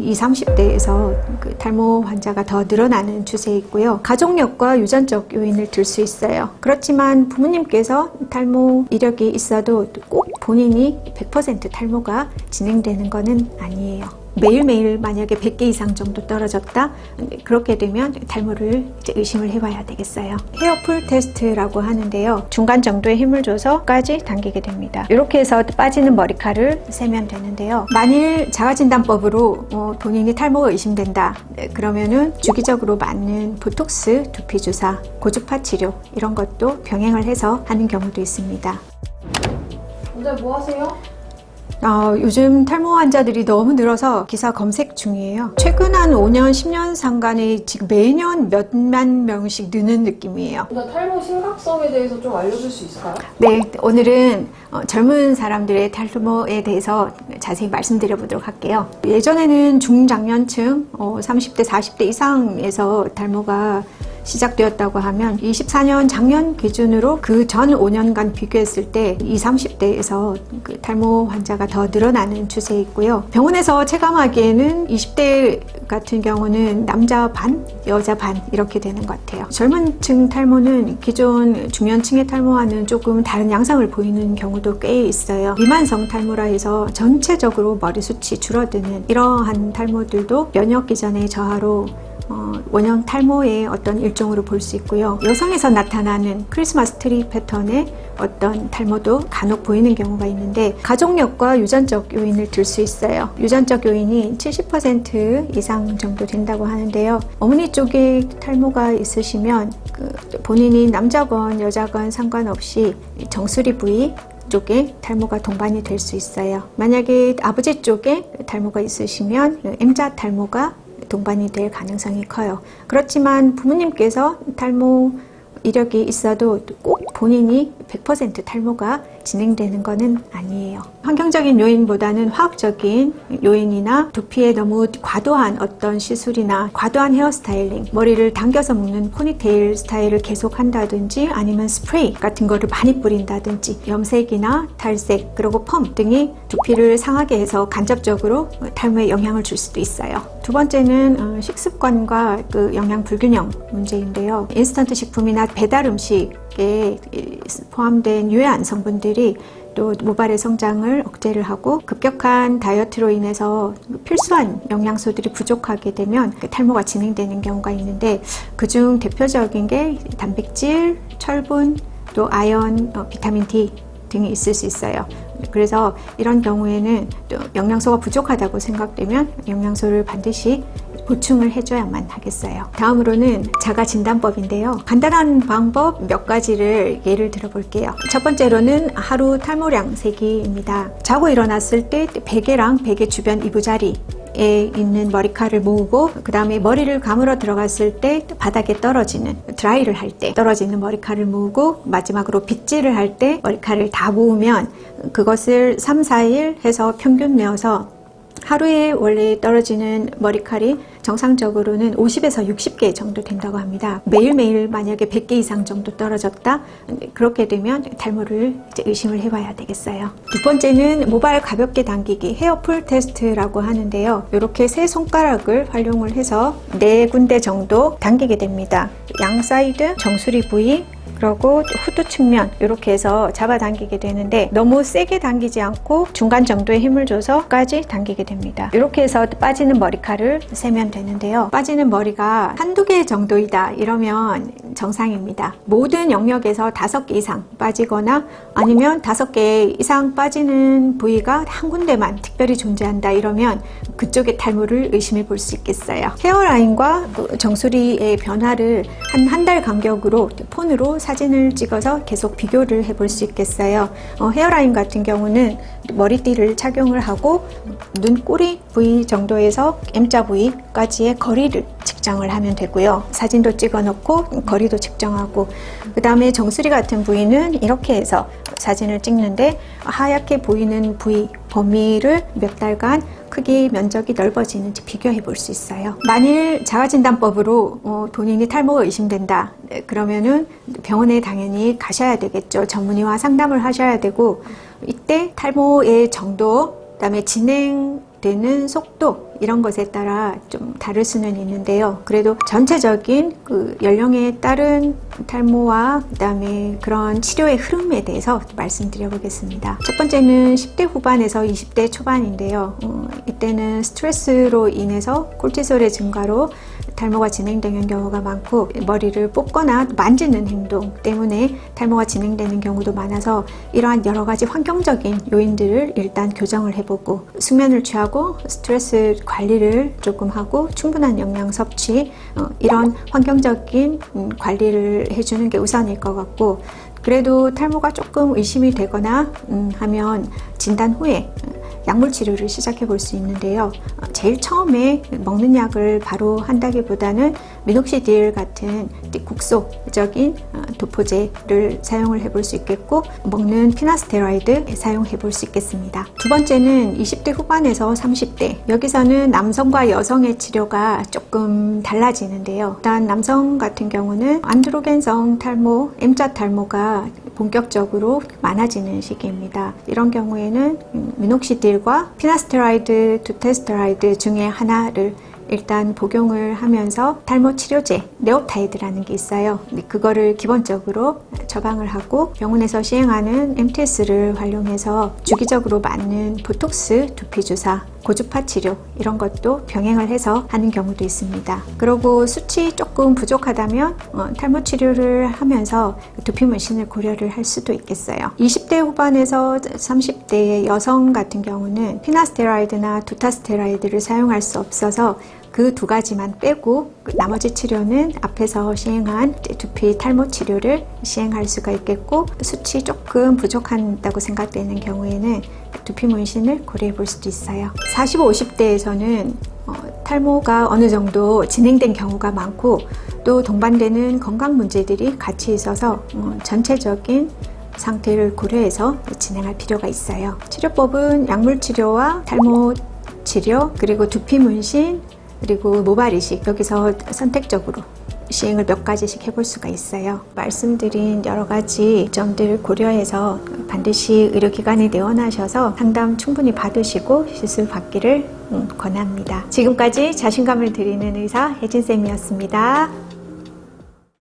20, 30대에서 탈모 환자가 더 늘어나는 추세에 있고요. 가족력과 유전적 요인을 들 수 있어요. 그렇지만 부모님께서 탈모 이력이 있어도 꼭 본인이 100% 탈모가 진행되는 것은 아니에요. 매일매일 만약에 100개 이상 정도 떨어졌다? 그렇게 되면 탈모를 이제 의심을 해봐야 되겠어요. 헤어풀 테스트라고 하는데요. 중간 정도의 힘을 줘서까지 당기게 됩니다. 이렇게 해서 빠지는 머리카락을 세면 되는데요. 만일 자가진단법으로 본인이 탈모가 의심된다. 그러면은 주기적으로 맞는 보톡스, 두피 주사, 고주파 치료 이런 것도 병행을 해서 하는 경우도 있습니다. 원장님 뭐 하세요? 요즘 탈모 환자들이 너무 늘어서 기사 검색 중이에요. 최근 한 5년, 10년 상간에 지금 매년 몇만 명씩 느는 느낌이에요. 탈모 심각성에 대해서 좀 알려줄 수 있을까요? 네, 오늘은 젊은 사람들의 탈모에 대해서 자세히 말씀드려 보도록 할게요. 예전에는 중장년층, 30대, 40대 이상에서 탈모가 시작되었다고 하면 24년 작년 기준으로 그 전 5년간 비교했을 때 20, 30대에서 탈모 환자가 더 늘어나는 추세에 있고요. 병원에서 체감하기에는 20대 같은 경우는 남자 반, 여자 반 이렇게 되는 것 같아요. 젊은 층 탈모는 기존 중년층의 탈모와는 조금 다른 양상을 보이는 경우도 꽤 있어요. 비만성 탈모라 해서 전체적으로 머리숱이 줄어드는 이러한 탈모들도 면역 기전의 저하로 원형 탈모의 어떤 일종으로 볼 수 있고요. 여성에서 나타나는 크리스마스 트리 패턴의 어떤 탈모도 간혹 보이는 경우가 있는데 가족력과 유전적 요인을 들 수 있어요. 유전적 요인이 70% 이상 정도 된다고 하는데요. 어머니 쪽에 탈모가 있으시면 본인이 남자건 여자건 상관없이 정수리 부위 쪽에 탈모가 동반이 될 수 있어요. 만약에 아버지 쪽에 탈모가 있으시면 M자 탈모가 동반이 될 가능성이 커요. 그렇지만 부모님께서 탈모 이력이 있어도 꼭 본인이 100% 탈모가 진행되는 것은 아니에요. 환경적인 요인보다는 화학적인 요인이나 두피에 너무 과도한 어떤 시술이나 과도한 헤어스타일링, 머리를 당겨서 묶는 포니테일 스타일을 계속 한다든지 아니면 스프레이 같은 거를 많이 뿌린다든지 염색이나 탈색 그리고 펌 등이 두피를 상하게 해서 간접적으로 탈모에 영향을 줄 수도 있어요. 두 번째는 식습관과 영양 불균형 문제인데요. 인스턴트 식품이나 배달 음식에 포함된 유해한 성분들이 또 모발의 성장을 억제를 하고 급격한 다이어트로 인해서 필수한 영양소들이 부족하게 되면 탈모가 진행되는 경우가 있는데 그중 대표적인 게 단백질, 철분, 또 아연, 비타민 D 등이 있을 수 있어요. 그래서 이런 경우에는 또 영양소가 부족하다고 생각되면 영양소를 반드시 보충을 해줘야만 하겠어요. 다음으로는 자가진단법인데요. 간단한 방법 몇 가지를 예를 들어 볼게요. 첫 번째로는 하루 탈모량 세기입니다. 자고 일어났을 때 베개랑 베개 주변 이부자리 에 있는 머리카락을 모으고 그 다음에 머리를 감으러 들어갔을 때 바닥에 떨어지는 드라이를 할 때 떨어지는 머리카락을 모으고 마지막으로 빗질을 할 때 머리카락을 다 모으면 그것을 3, 4일 해서 평균 내어서 하루에 원래 떨어지는 머리카락이 정상적으로는 50에서 60개 정도 된다고 합니다. 매일매일 만약에 100개 이상 정도 떨어졌다? 그렇게 되면 탈모를 이제 의심을 해봐야 되겠어요. 두 번째는 모발 가볍게 당기기 헤어풀 테스트라고 하는데요. 이렇게 세 손가락을 활용을 해서 4군데 정도 당기게 됩니다. 양 사이드, 정수리 부위, 그리고 후두 측면 이렇게 해서 잡아당기게 되는데 너무 세게 당기지 않고 중간 정도의 힘을 줘서까지 당기게 됩니다. 이렇게 해서 빠지는 머리카락을 세면 되는데요. 빠지는 머리가 한두 개 정도이다 이러면 정상입니다. 모든 영역에서 5개 이상 빠지거나 아니면 5개 이상 빠지는 부위가 한 군데만 특별히 존재한다 이러면 그쪽의 탈모를 의심해 볼 수 있겠어요. 헤어라인과 정수리의 변화를 한 달 간격으로 폰으로 사진을 찍어서 계속 비교를 해볼 수 있겠어요. 헤어라인 같은 경우는 머리띠를 착용을 하고 눈 꼬리 부위 정도에서 M자 부위까지의 거리를 측정을 하면 되고요. 사진도 찍어 놓고 거리도 측정하고 그 다음에 정수리 같은 부위는 이렇게 해서 사진을 찍는데 하얗게 보이는 부위 범위를 몇 달간 크기 면적이 넓어지는지 비교해 볼 수 있어요. 만일 자가진단법으로 본인이 탈모가 의심된다 그러면은 병원에 당연히 가셔야 되겠죠. 전문의와 상담을 하셔야 되고 이때 탈모의 정도, 그다음에 진행되는 속도 이런 것에 따라 좀 다를 수는 있는데요. 그래도 전체적인 그 연령에 따른 탈모와 그다음에 그런 치료의 흐름에 대해서 말씀드려 보겠습니다. 첫 번째는 10대 후반에서 20대 초반인데요. 이때는 스트레스로 인해서 콜티솔의 증가로 탈모가 진행되는 경우가 많고, 머리를 뽑거나 만지는 행동 때문에 탈모가 진행되는 경우도 많아서 이러한 여러 가지 환경적인 요인들을 일단 교정을 해보고, 숙면을 취하고 스트레스 관리를 조금 하고 충분한 영양 섭취, 이런 환경적인 관리를 해주는 게 우선일 것 같고, 그래도 탈모가 조금 의심이 되거나 하면 진단 후에 약물 치료를 시작해 볼 수 있는데요. 제일 처음에 먹는 약을 바로 한다기보다는 미녹시딜 같은 국소적인 도포제를 사용을 해볼 수 있겠고, 먹는 피나스테로이드 사용해 볼 수 있겠습니다. 두 번째는 20대 후반에서 30대, 여기서는 남성과 여성의 치료가 조금 달라지는데요. 일단 남성 같은 경우는 안드로겐성 탈모, M자 탈모가 본격적으로 많아지는 시기입니다. 이런 경우에는 미녹시딜과 피나스테로이드, 두테스테로이드 중에 하나를 일단 복용을 하면서 탈모 치료제 네오타이드라는 게 있어요. 그거를 기본적으로 처방을 하고, 병원에서 시행하는 MTS를 활용해서 주기적으로 맞는 보톡스 두피 주사, 고주파 치료 이런 것도 병행을 해서 하는 경우도 있습니다. 그리고 수치 조금 부족하다면 탈모 치료를 하면서 두피 문신을 고려를 할 수도 있겠어요. 20대 후반에서 30대의 여성 같은 경우는 피나스테로이드나 두타스테로이드를 사용할 수 없어서 그 두 가지만 빼고 나머지 치료는 앞에서 시행한 두피 탈모 치료를 시행할 수가 있겠고, 수치 조금 부족하다고 생각되는 경우에는 두피 문신을 고려해 볼 수도 있어요. 40, 50대에서는 탈모가 어느 정도 진행된 경우가 많고, 또 동반되는 건강 문제들이 같이 있어서 전체적인 상태를 고려해서 진행할 필요가 있어요. 치료법은 약물 치료와 탈모 치료, 그리고 두피 문신, 그리고 모발 이식, 여기서 선택적으로 시행을 몇 가지씩 해볼 수가 있어요. 말씀드린 여러 가지 점들을 고려해서 반드시 의료기관에 내원하셔서 상담 충분히 받으시고 시술 받기를 권합니다. 지금까지 자신감을 드리는 의사 혜진쌤이었습니다.